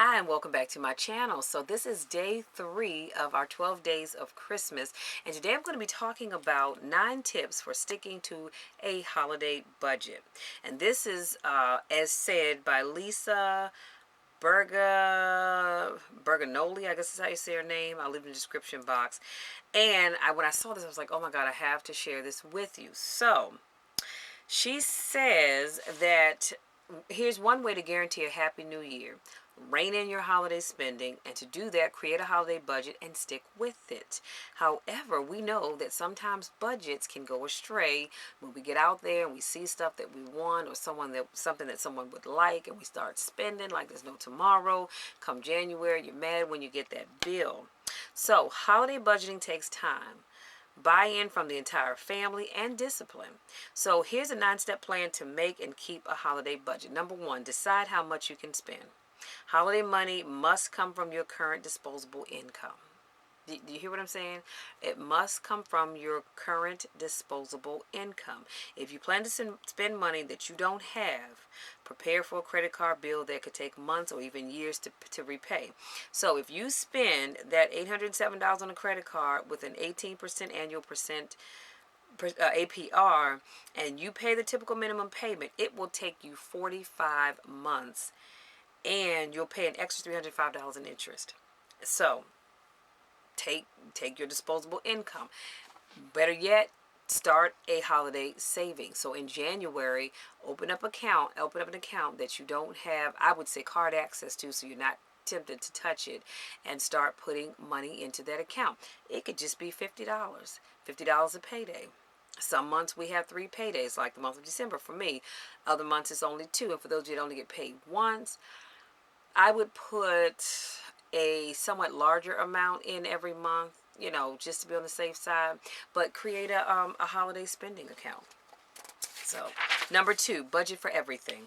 Hi, and welcome back to my channel. So this is day 3 of our 12 days of Christmas, and today I'm going to be talking about 9 tips for sticking to a holiday budget. And this is as said by Lisa Berganoli, I guess is how you say her name. I'll leave it in the description box. And when I saw this, I was like, oh my God, I have to share this with you. So she says that here's one way to guarantee a happy new year. Rein in your holiday spending, and to do that, create a holiday budget and stick with it. However, we know that sometimes budgets can go astray when we get out there and we see stuff that we want or something that someone would like, and we start spending like there's no tomorrow. Come January, you're mad when you get that bill. So, holiday budgeting takes time, buy-in from the entire family, and discipline. So here's a 9-step plan to make and keep a holiday budget. Number 1, decide how much you can spend. Holiday money must come from your current disposable income. Do you hear what I'm saying? It must come from your current disposable income. If you plan to spend money that you don't have, prepare for a credit card bill that could take months or even years to repay. So if you spend that $807 on a credit card with an 18% annual APR, and you pay the typical minimum payment, it will take you 45 months, and you'll pay an extra $305 in interest. So take your disposable income. Better yet, start a holiday savings. So in January, open up an account that you don't have, I would say, card access to, so you're not tempted to touch it, and start putting money into that account. It could just be $50 a payday. Some months we have 3 paydays, like the month of December for me. Other months it's only 2, and for those of you that only get paid once, I would put a somewhat larger amount in every month, just to be on the safe side, but create a holiday spending account. So, number 2, budget for everything.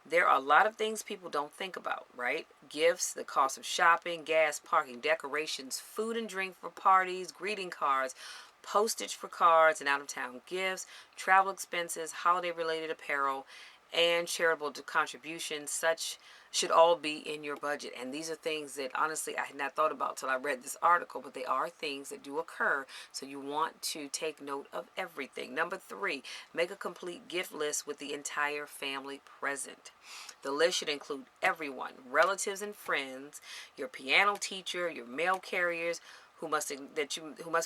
There are a lot of things people don't think about, right? Gifts, the cost of shopping, gas, parking, decorations, food and drink for parties, greeting cards, postage for cards and out-of-town gifts, travel expenses, holiday-related apparel, and charitable contributions. Such should all be in your budget. And these are things that honestly I had not thought about till I read this article, but they are things that do occur, so you want to take note of everything. Number 3, make a complete gift list with the entire family present. The list should include everyone, relatives and friends, your piano teacher, your mail carriers, who must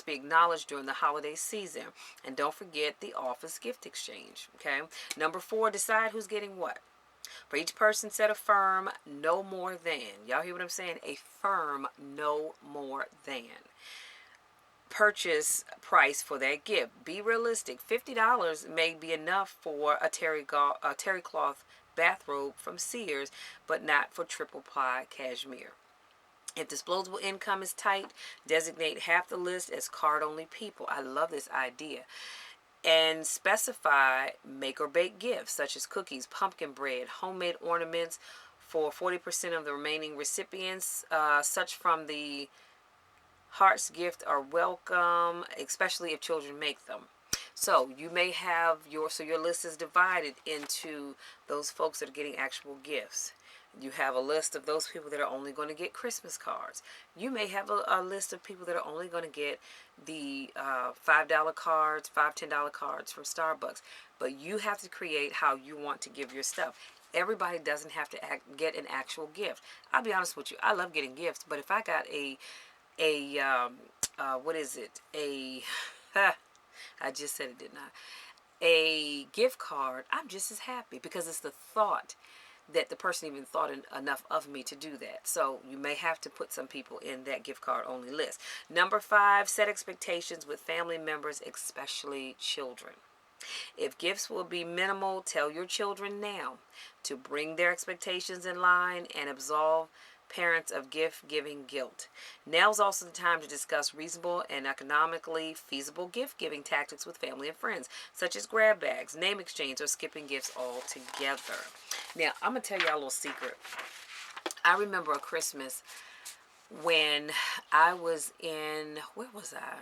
be acknowledged during the holiday season. And don't forget the office gift exchange. Okay. Number 4, decide who's getting what. For each person, set a firm no more than. Y'all hear what I'm saying? A firm no more than purchase price for that gift. Be realistic. $50 may be enough for a terry cloth bathrobe from Sears, but not for triple ply cashmere. If disposable income is tight, designate half the list as card-only people. I love this idea. And specify make or bake gifts such as cookies, pumpkin bread, homemade ornaments for 40% of the remaining recipients. Such from the heart's gift are welcome, especially if children make them. So you may have your list is divided into those folks that are getting actual gifts. You have a list of those people that are only going to get Christmas cards. You may have a list of people that are only going to get the $5 cards, $10 cards from Starbucks. But you have to create how you want to give your stuff. Everybody doesn't have to get an actual gift. I'll be honest with you. I love getting gifts, but if I got what is it? I just said it, didn't I? A gift card, I'm just as happy, because it's the thought that the person even thought enough of me to do that. So you may have to put some people in that gift card only list. Number 5, set expectations with family members, especially children. If gifts will be minimal, tell your children now to bring their expectations in line and absolve parents of gift-giving guilt. Now is also the time to discuss reasonable and economically feasible gift-giving tactics with family and friends, such as grab bags, name exchange, or skipping gifts altogether. Now, I'm going to tell y'all a little secret. I remember a Christmas when I was in, where was I?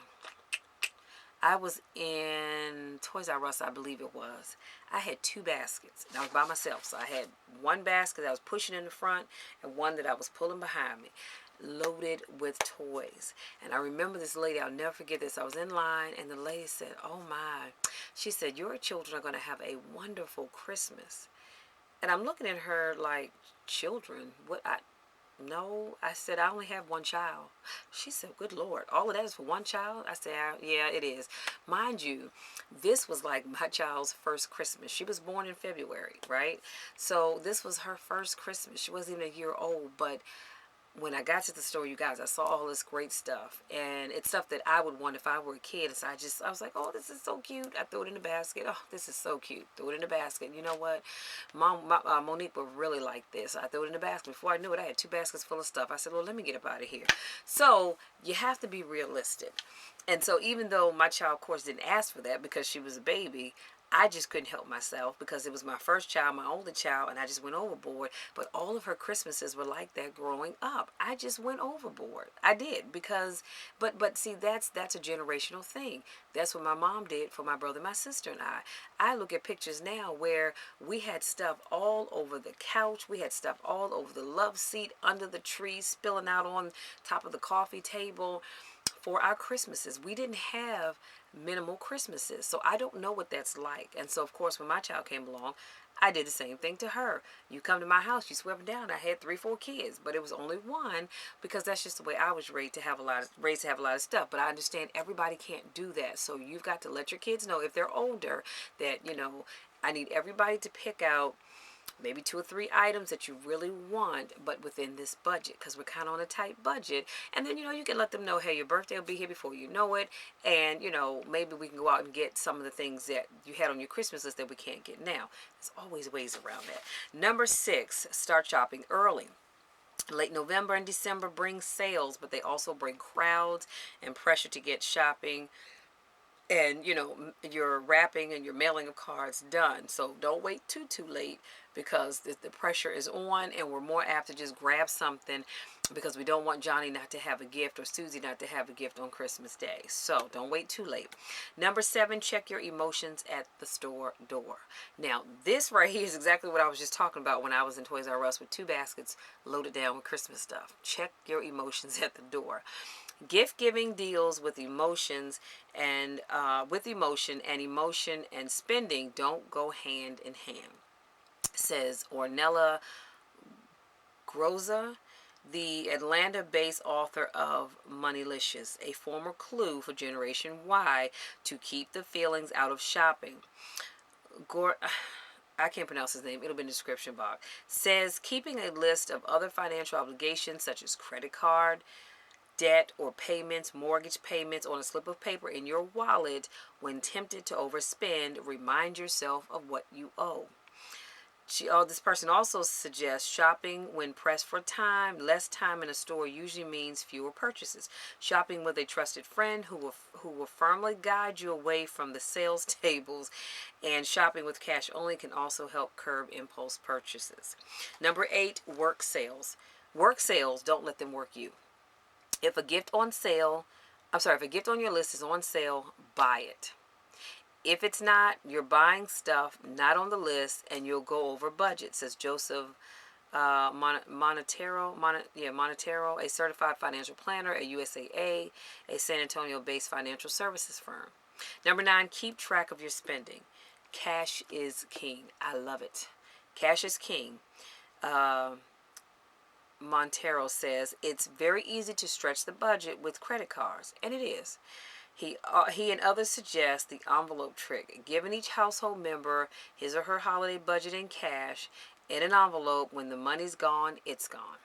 I was in Toys R Us, I believe it was. I had 2 baskets, and I was by myself. So I had one basket that I was pushing in the front and one that I was pulling behind me, loaded with toys. And I remember this lady, I'll never forget this. I was in line, and the lady said, "Oh my," she said, "your children are going to have a wonderful Christmas." And I'm looking at her like, "Children? What? No." I said, "I only have one child." She said, "Good Lord, all of that is for one child?" I said, "Yeah, it is." Mind you, this was like my child's first Christmas. She was born in February, right? So this was her first Christmas. She wasn't even a year old, but when I got to the store, you guys, I saw all this great stuff, and it's stuff that I would want if I were a kid. And so I was like, "Oh, this is so cute." I threw it in the basket. "Oh, this is so cute." Threw it in the basket. You know what? Monique would really like this. I threw it in the basket. Before I knew it, I had 2 baskets full of stuff. I said, "Well, let me get up out of here." So you have to be realistic. And so even though my child, of course, didn't ask for that because she was a baby, I just couldn't help myself because it was my first child, my only child, and I just went overboard. But all of her Christmases were like that growing up. I just went overboard. I did because, but see, that's a generational thing. That's what my mom did for my brother, my sister, and I. I look at pictures now where we had stuff all over the couch. We had stuff all over the love seat, under the tree, spilling out on top of the coffee table for our Christmases. We didn't have minimal Christmases. So I don't know what that's like. And so, of course, when my child came along, I did the same thing to her. You come to my house, you swept down. I had 3, 4 kids, but it was only one because that's just the way I was raised to have a lot of stuff. But I understand everybody can't do that. So you've got to let your kids know if they're older that, I need everybody to pick out maybe 2 or 3 items that you really want, but within this budget, because we're kind of on a tight budget. And then, you can let them know, hey, your birthday will be here before you know it. And, maybe we can go out and get some of the things that you had on your Christmas list that we can't get now. There's always ways around that. Number 6, start shopping early. Late November and December bring sales, but they also bring crowds and pressure to get shopping and your wrapping and your mailing of cards done. So don't wait too late because the pressure is on, and we're more apt to just grab something because we don't want Johnny not to have a gift or Susie not to have a gift on Christmas Day. So don't wait too late. Number 7, check your emotions at the store door. Now this right here is exactly what I was just talking about when I was in Toys R Us with 2 baskets loaded down with Christmas stuff. Check your emotions at the door. Gift giving deals with emotions and emotion and spending don't go hand in hand, says Ornella Groza, the Atlanta-based author of Moneylicious, a former clue for Generation Y to keep the feelings out of shopping. I can't pronounce his name. It'll be in the description box. Says keeping a list of other financial obligations such as credit card, debt or payments, mortgage payments on a slip of paper in your wallet when tempted to overspend, remind yourself of what you owe. This person also suggests shopping when pressed for time. Less time in a store usually means fewer purchases. Shopping with a trusted friend who will firmly guide you away from the sales tables, and shopping with cash only can also help curb impulse purchases. Number 8, work sales. Work sales, don't let them work you. If a gift on your list is on sale, buy it. If it's not, you're buying stuff not on the list, and you'll go over budget, says Joseph Monetero, a certified financial planner at USAA, a San Antonio-based financial services firm. Number 9, keep track of your spending. Cash is king. I love it. Cash is king. Montero says it's very easy to stretch the budget with credit cards, and it is. He and others suggest the envelope trick, giving each household member his or her holiday budget in cash in an envelope. When the money's gone, it's gone.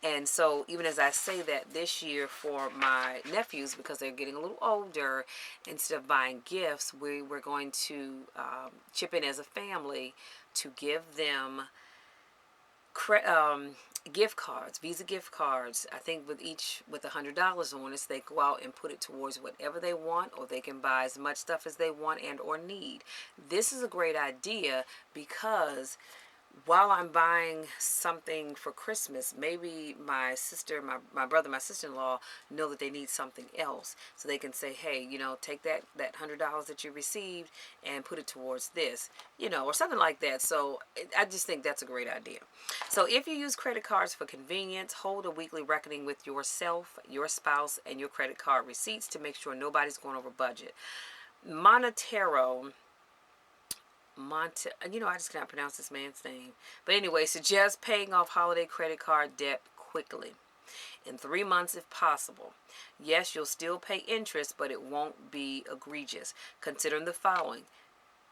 And so even as I say that this year for my nephews, because they're getting a little older, instead of buying gifts, we're going to chip in as a family to give them gift cards, Visa gift cards. I think with $100 on it, they go out and put it towards whatever they want, or they can buy as much stuff as they want and or need. This is a great idea because while I'm buying something for Christmas, maybe my sister, my brother, my sister-in-law know that they need something else. So they can say, hey, take that $100 that you received and put it towards this, or something like that. So I just think that's a great idea. So if you use credit cards for convenience, hold a weekly reckoning with yourself, your spouse, and your credit card receipts to make sure nobody's going over budget. Monetero, I just cannot pronounce this man's name. But anyway, suggest paying off holiday credit card debt quickly, in 3 months if possible. Yes, you'll still pay interest, but it won't be egregious. Considering the following: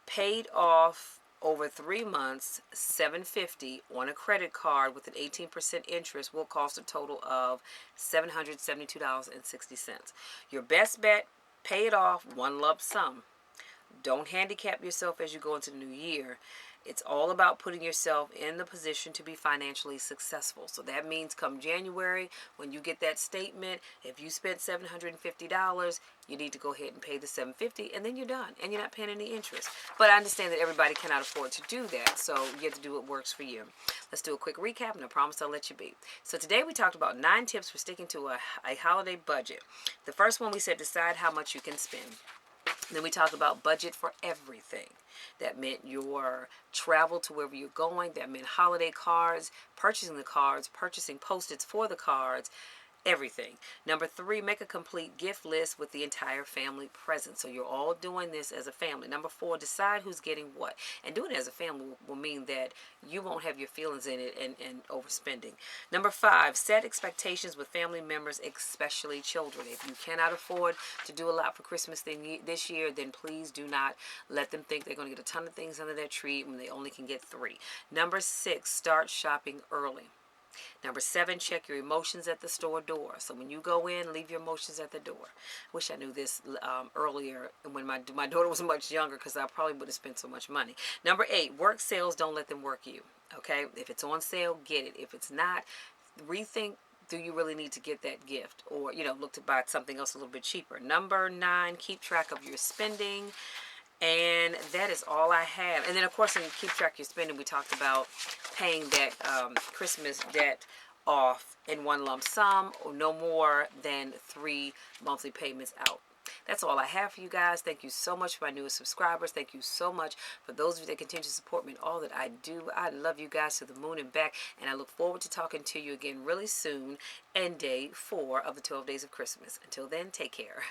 paid off over 3 months, $750 on a credit card with an 18% interest will cost a total of $772.60. Your best bet: pay it off one lump sum. Don't handicap yourself as you go into the new year. It's all about putting yourself in the position to be financially successful. So that means come January, when you get that statement, if you spent $750, you need to go ahead and pay the $750, and then you're done, and you're not paying any interest. But I understand that everybody cannot afford to do that, so you have to do what works for you. Let's do a quick recap, and I promise I'll let you be. So today we talked about 9 tips for sticking to a holiday budget. The first one, we said decide how much you can spend. Then we talked about budget for everything. That meant your travel to wherever you're going. That meant holiday cards, purchasing the cards, purchasing Post-its for the cards, everything. Number 3, make a complete gift list with the entire family present. So you're all doing this as a family. Number 4, decide who's getting what. And doing it as a family will mean that you won't have your feelings in it and overspending. Number 5, set expectations with family members, especially children. If you cannot afford to do a lot for Christmas this year, then please do not let them think they're going to get a ton of things under their tree when they only can get 3. Number 6, start shopping early. Number 7, check your emotions at the store door. So when you go in, leave your emotions at the door. Wish I knew this earlier when my daughter was much younger, because I probably would have spent so much money. Number 8, work sales. Don't let them work you. Okay? If it's on sale, get it. If it's not, rethink. Do you really need to get that gift? Or, look to buy something else a little bit cheaper. Number 9, keep track of your spending. And that is all I have. And then, of course, in keep track of your spending, we talked about paying that Christmas debt off in one lump sum, or no more than 3 monthly payments out. That's all I have for you guys. Thank you so much for my newest subscribers. Thank you so much for those of you that continue to support me in all that I do. I love you guys to the moon and back, and I look forward to talking to you again really soon in day 4 of the 12 days of Christmas. Until then, take care.